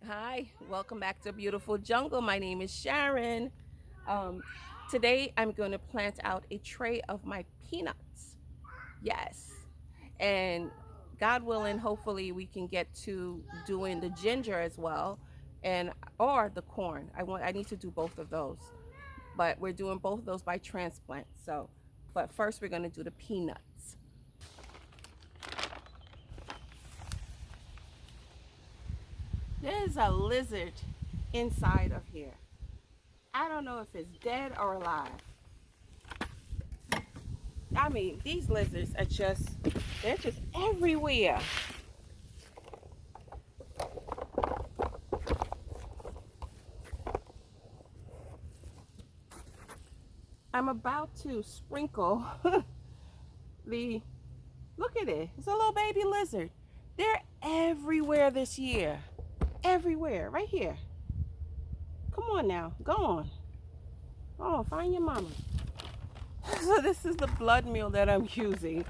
Hi, welcome back to Beautiful Jungle. My name is Sharon. Um, Today I'm going to plant out a tray of my peanuts. Yes. And God willing, hopefully we can get to doing the ginger as well and or the corn. I need to do both of those. But we're doing both of those by transplant. So, but first we're going to do the peanuts. There's a lizard inside of here. I don't know if it's dead or alive. I mean, these lizards are they're just everywhere. I'm about to sprinkle the, look at it. It's a little baby lizard. They're everywhere this year. Everywhere, right here. Come on now, go on. Oh, find your mama. So this is the blood meal that I'm using.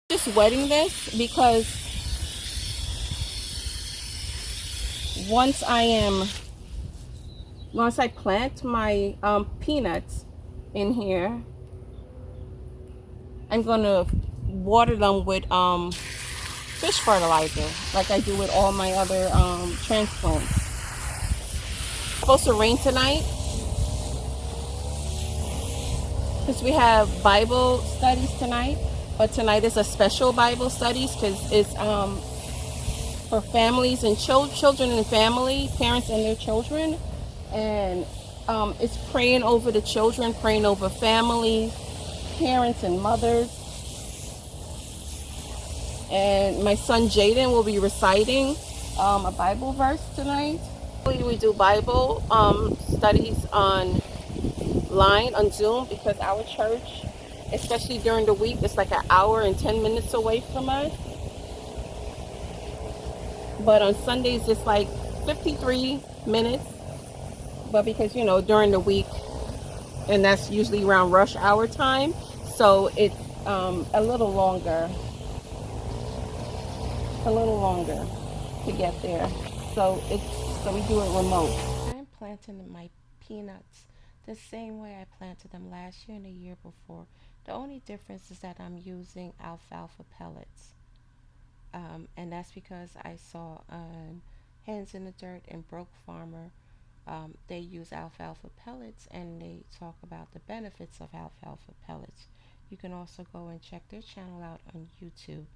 Just wetting this because once I am, once I plant my peanuts in here, I'm gonna water them with fish fertilizer, like I do with all my other transplants. It's supposed to rain tonight because we have Bible studies tonight, but tonight is a special Bible studies because it's for families and children and family, parents and their children, and it's praying over the children, praying over families, parents and mothers. And my son Jaden will be reciting a Bible verse tonight. We do Bible studies online on Zoom because our church, especially during the week, it's like an hour and 10 minutes away from us. But on Sundays, it's like 53 minutes. But because, you know, during the week, and that's usually around rush hour time, so it's a little longer, to get there. So we do it remote. I'm planting my peanuts the same way I planted them last year and the year before. The only difference is that I'm using alfalfa pellets. And that's because I saw on Hands in the Dirt and Broke Farmer, they use alfalfa pellets and they talk about the benefits of alfalfa pellets. You can also go and check their channel out on YouTube.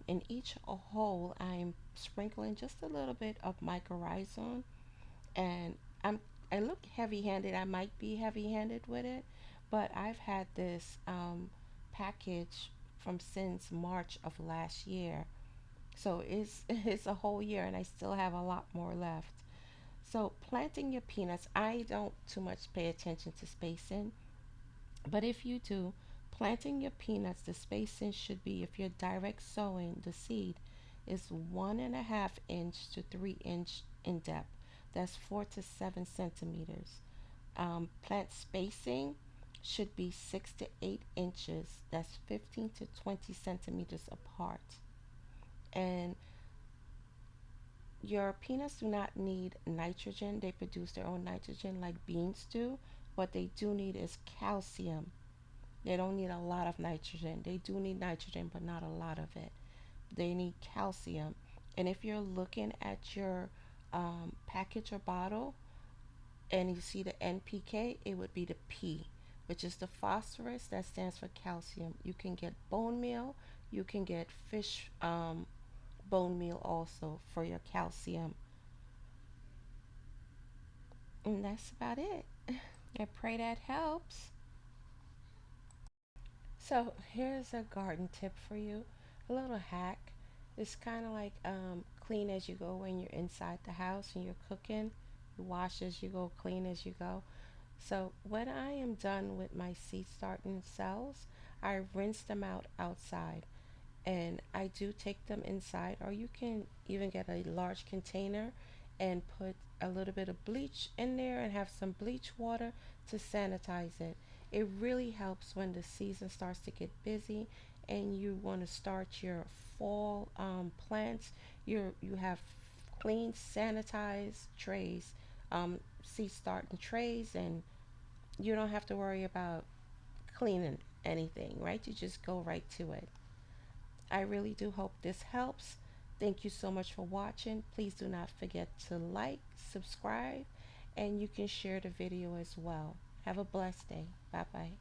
In each hole, I'm sprinkling just a little bit of mycorrhizal, and I look heavy-handed. I might be heavy-handed with it, but I've had this package from since March of last year, so it's a whole year, and I still have a lot more left. So planting your peanuts, I don't too much pay attention to spacing, but if you do, planting your peanuts, the spacing should be, if you're direct sowing the seed, is 1.5 inch to 3 inch in depth. That's 4 to 7 centimeters. Plant spacing should be 6 to 8 inches. That's 15 to 20 centimeters apart. And your peanuts do not need nitrogen. They produce their own nitrogen like beans do. What they do need is calcium. They don't need a lot of nitrogen. They do need nitrogen, but not a lot of it. They need calcium. And if you're looking at your package or bottle and you see the NPK, it would be the P, which is the phosphorus that stands for calcium. You can get bone meal. You can get fish bone meal also for your calcium. And that's about it. I pray that helps. So here's a garden tip for you, a little hack. It's kind of like clean as you go when you're inside the house and you're cooking. You wash as you go, clean as you go. So when I am done with my seed starting cells, I rinse them out outside and I do take them inside, or you can even get a large container and put a little bit of bleach in there and have some bleach water to sanitize it. It really helps when the season starts to get busy and you want to start your fall plants. You have clean, sanitized trays, seed starting trays, and you don't have to worry about cleaning anything, right? You just go right to it. I really do hope this helps. Thank you so much for watching. Please do not forget to like, subscribe, and you can share the video as well. Have a blessed day. Bye bye.